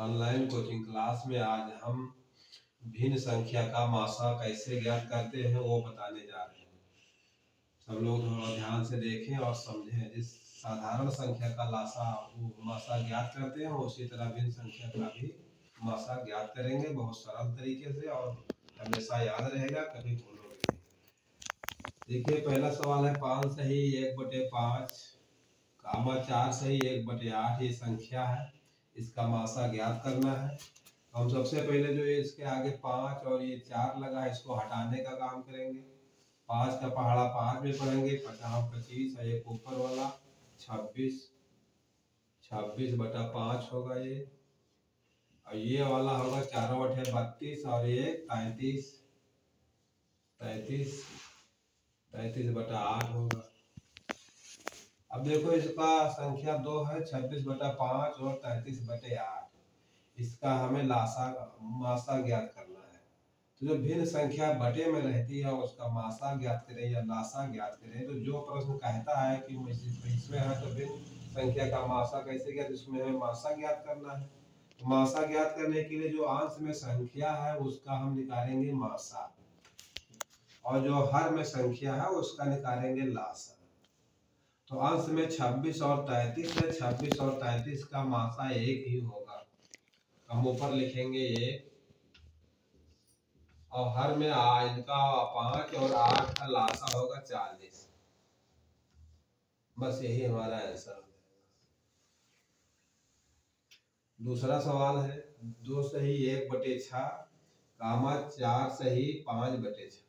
Online coaching class में आज हम भिन्न संख्या का मासा कैसे ज्ञात करते हैं वो बताने जा रहे हैं। सब लोग थोड़ा ध्यान से देखें और समझें। जिस साधारण संख्या का मासा ज्ञात करते हैं उसी तरह भिन्न संख्या का भी मासा ज्ञात करेंगे, बहुत सरल तरीके से, और हमेशा याद रहेगा, कभी भूलोगे नहीं। देखिए, पहला सवाल है 5 सही 1/5 कामा 4 सही 1/8। ये संख्या है, इसका मासा ज्ञात करना है। हम सबसे पहले जो इसके आगे 5 और ये 4 लगा है, इसको हटाने का काम करेंगे। 5 का पहाड़ा 5 में पढ़ेंगे, 50 25 है, एक ऊपर वाला 26 26/5 होगा ये, और ये वाला होगा 4/32 और ये 33 33/8 होगा। अब देखो, इसका संख्या 2 है, 26/5 और 33/8। इसका हमें मासा ज्ञात करना है। तो जो भिन्न संख्या बटे में रहती है उसका मासा ज्ञात करें या लासा ज्ञात करें। तो जो प्रश्न कहता है कि इसमें है तो भिन्न संख्या का मासा कैसे ज्ञात, इसमें हमें मासा ज्ञात करना है। तो मासा ज्ञात करने के लिए जो अंश में संख्या है उसका हम निकालेंगे मासा, और जो हर में संख्या है उसका निकालेंगे लासा। तो अंश में 26 और 33 है, 26 और 33 का मासा एक ही होगा। हम ऊपर लिखेंगे 1, और हर में इनका 5 और 8 का लासा होगा 40। बस यही हमारा आंसर हो जाएगा। दूसरा सवाल है 2 सही 1/6 कामा 4 सही 5/6।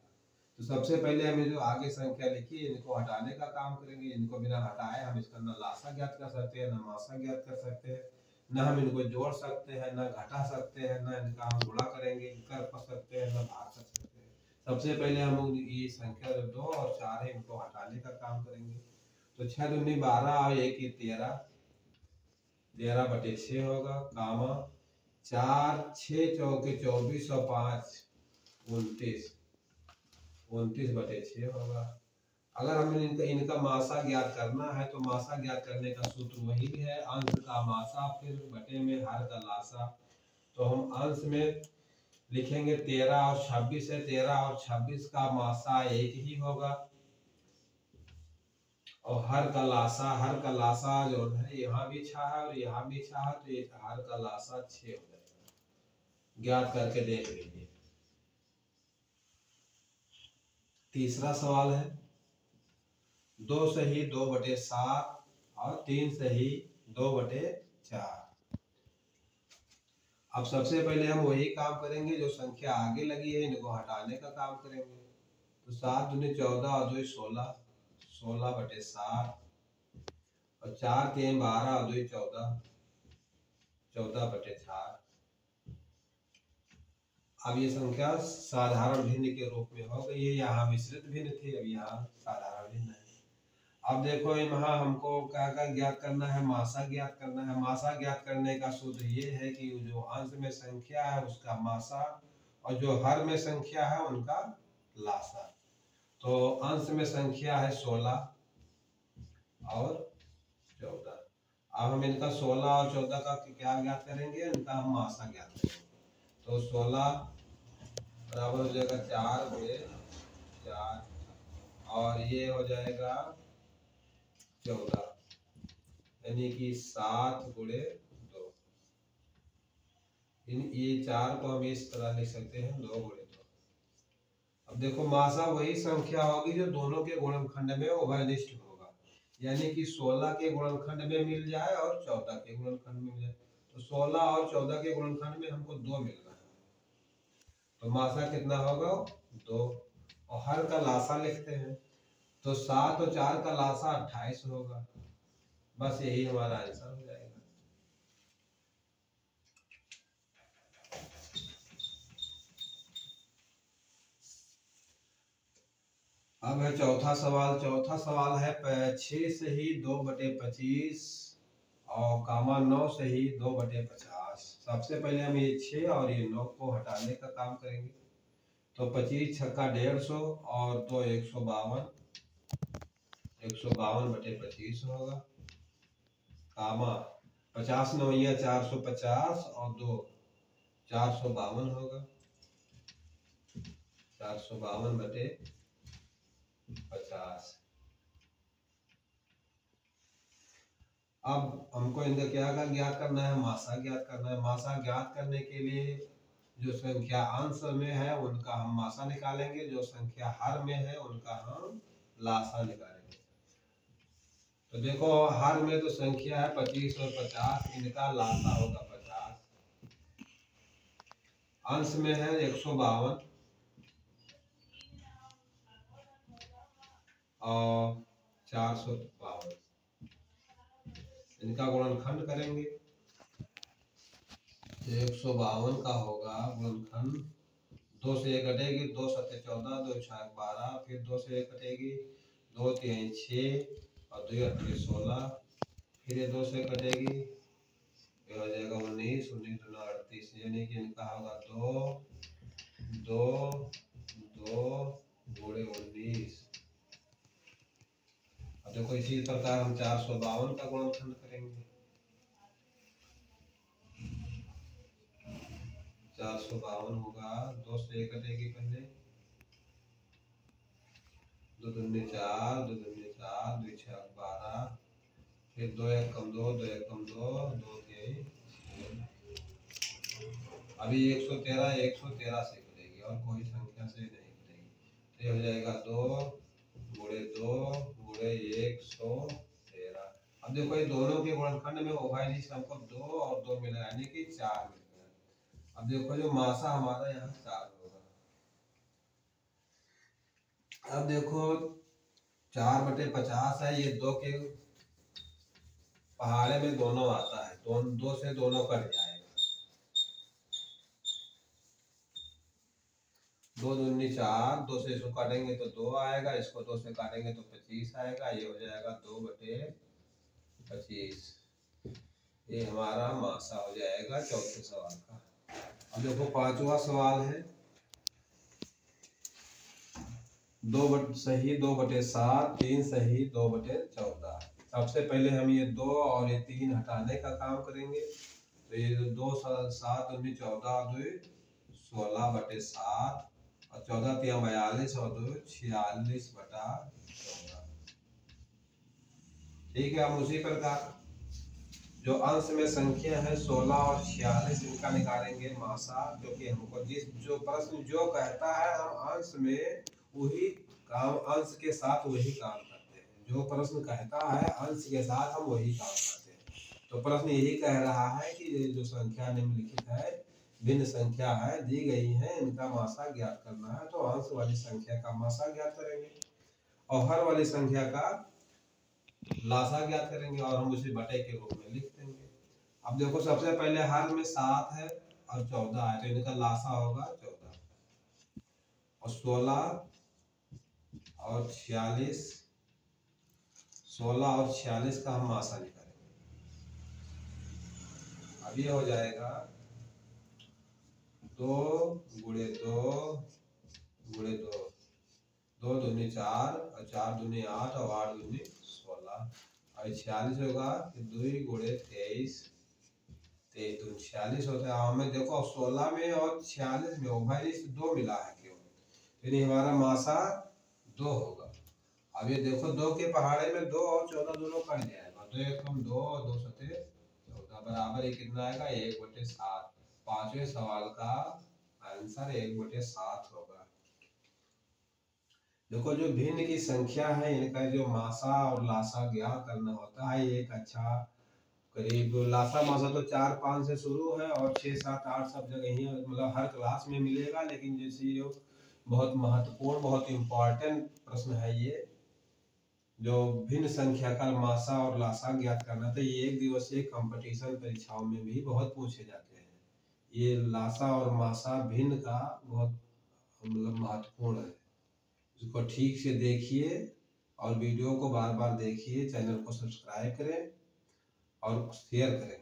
तो सबसे पहले हमें जो आगे संख्या लिखी है इनको हटाने का काम करेंगे। इनको बिना हटाए हम इसका न लासा ज्ञात कर सकते हैं, न मासा ज्ञात कर सकते हैं, न हम इनको जोड़ सकते हैं, न घटा सकते हैं, न इनका हम गुणा करेंगे कर सकते हैं, न भाग सकते हैं। सबसे पहले हम ये संख्या 2 और 4 है इनको हटाने का काम करेंगे। तो 6 दूनी 12 और 1 13 13/6 होगा, कामा 4 6 चौके 24 और 5 29 29/6 होगा। अगर हमें इनका मासा ज्ञात करना है तो मासा ज्ञात करने का सूत्र वही है, अंश का मासा फिर बटे में हर का लासा। तो हम अंश में लिखेंगे 13 और 26 है, 13 और 26 का मासा एक ही होगा, और हर का लासा जो है यहाँ भी 6 है और यहाँ भी 6 है, तो ये हर का लासा 6 हो जाएगा। ज्ञात करके देख लीजिए। तीसरा सवाल है 2 सही 2/7 और 3 सही 2/4। अब सबसे पहले हम वही काम करेंगे जो संख्या आगे लगी है, इनको हटाने का काम करेंगे। तो 7 दूनी 14 और 2 16 16/7, और 4 3 12 और 2 14 14/4। अब ये संख्या साधारण भिन्न के रूप में हो गई है। यहाँ मिश्रित भिन्न थी, अब यहाँ साधारण भिन्न है। अब देखो यहाँ हमको क्या ज्ञात करना है, मासा ज्ञात करना है। मासा ज्ञात करने का सूत्र ये है कि जो अंश में संख्या है उसका मासा, और जो हर में संख्या है उनका लासा। तो अंश में संख्या है 16 और 14। अब हम इनका 16 और 14 का क्या ज्ञात करेंगे, इनका हम मासा ज्ञात करेंगे। तो 16 बराबर हो जाएगा 4/4, और ये हो जाएगा 14, यानी कि 7/2। ये 4 को हम इस तरह लिख सकते हैं 2/2। अब देखो, मासा वही संख्या होगी जो दोनों के गुणनखंड में उभयनिष्ठ होगा, यानी कि 16 के गुणनखंड में मिल जाए और 14 के गुणनखंड में मिल जाए। तो 16 और 14 के गुणनखंड में हमको 2 मिल रहा है, तो मासा कितना होगा 2। और हर का लासा लिखते हैं, तो 7 और 4 का लासा 28 होगा। बस यही हमारा आंसर हो जाएगा। अब है चौथा सवाल। चौथा सवाल है 6 सही 2/25 और कामा 9 सही 2/50। सबसे पहले हम ये 6 और ये 9 को हटाने का काम करेंगे। तो 25 छक्का 150 और तो 152 152/25 होगा, कामा 50 नवैया 450 और 2 452 होगा। 452 बटे 50। अब हमको इनका क्या का ज्ञात करना है, मासा ज्ञात करना है। मासा ज्ञात करने के लिए जो संख्या अंश में है उनका हम मासा निकालेंगे, जो संख्या हर में है उनका हम लासा निकालेंगे। तो देखो हर में तो संख्या है 25 और 50, इनका लासा होगा 50। अंश में है 152 और 452, इनका गुणनखंड करेंगे। 152 का होगा गुणनखंड, 2 से 1 कटेगी, 2 7 14, 2 6 12, फिर 2 से 1 कटेगी, 2 3 6 और 2 8 16, फिर ये 2 से कटेगी, ये हो जाएगा 19, 19 2 38, यानी कि इनका होगा 2 2 2 गुणे 19। अब देखो इसी प्रकार हम 452 का गुणनखंड करेंगे। 452 होगा, 2 से 1 कटेगी पहले, 2 दूनी 4, 2 दूनी 4, 2 6 12, फिर 2 1 कम 2, 2 1 कम 2, 2 3 अभी 113 से कटेगी और कोई संख्या से नहीं कटेगी। तो ये हो जाएगा 2 गुणे 2 गुणे 113। अब देखो ये दोनों के गुणनखंड में उभयनिष्ठ से हमको 2 और 2 मिला, यानी कि 4 मिल गया। अब देखो जो मासा हमारा यहाँ 4 होगा। अब देखो 4 बटे 50 है, ये 2 के पहाड़े में दोनों आता है, 2 से दोनों कट जाएगा। 2 दूनी 4, 2 से इसको काटेंगे तो 2 आएगा, इसको 2 से काटेंगे तो 25 आएगा। ये हो जाएगा 2 बटे 25। ये हमारा मासा हो जाएगा चौथे सवाल का। अब देखो पांचवा सवाल है, 2 सही 2 बटे 7, 3 सही 2 बटे 14। सबसे पहले हम ये 2 और ये 3 हटाने का काम करेंगे। तो ये 2 7 19 14 2 16 बटे 7 और 14 3 42 और 2 46 बटा 14। ठीक है। हम उसी प्रकार जो अंश में संख्या है 16 और 46, इनका निकालेंगे मासा, क्योंकि हमको जो प्रश्न जो कहता है हम अंश में वही काम, अंश के साथ वही काम करते हैं। जो प्रश्न कहता है अंश के साथ हम वही काम करते हैं। तो प्रश्न यही कह रहा है कि जो संख्या निम्नलिखित है भिन्न संख्या है दी गई है, इनका मासा ज्ञात करना है। तो अंश वाली संख्या का मासा ज्ञात करेंगे और हर वाली संख्या का लासा ज्ञात करेंगे और हम उसे बटे के रूप में लिख देंगे। अब देखो सबसे पहले हर में 7 है और 14 है, तो इनका लासा होगा 14 और 16 और 46, 16 और 46 का हम मासा निकालेंगे। अब ये हो जाएगा 2 गुणे 2 गुणे 2, 2 दूनी 4 और 4 दूनी 8 और 8 दूनी 16 और 46 होगा 2 गुणे 23, 23 दूनी 46 होता है। हमें देखो 16 में और 46 में उभयनिष्ठ 2 मिला है केवल, यानी हमारा मासा 2 होगा। अब ये देखो 2 के पहाड़े में 2 और 14 दोनों कट जाएगा, 2 1 कम 2 और 2 7 14 बराबर ये कितना आएगा 1 बटे 7। पांचवें सवाल का आंसर 1 बटे 7 होगा। देखो जो भिन्न की संख्या है इनका जो मासा और लासा ज्ञात करना होता है, ये एक अच्छा करीब लासा मासा तो 4 5 से शुरू है और 6 7 8 सब जगह ही मतलब हर क्लास में मिलेगा। लेकिन जैसे ये बहुत महत्वपूर्ण बहुत इम्पोर्टेंट प्रश्न है ये, जो भिन्न संख्या का मासा और लासा ज्ञात करना था, ये एक दिवसीय कंपटीशन परीक्षाओं में भी बहुत पूछे जाते हैं। ये लासा और मासा भिन्न का बहुत मतलब महत्वपूर्ण है। इसको ठीक से देखिए और वीडियो को बार बार देखिए, चैनल को सब्सक्राइब करें और शेयर करें।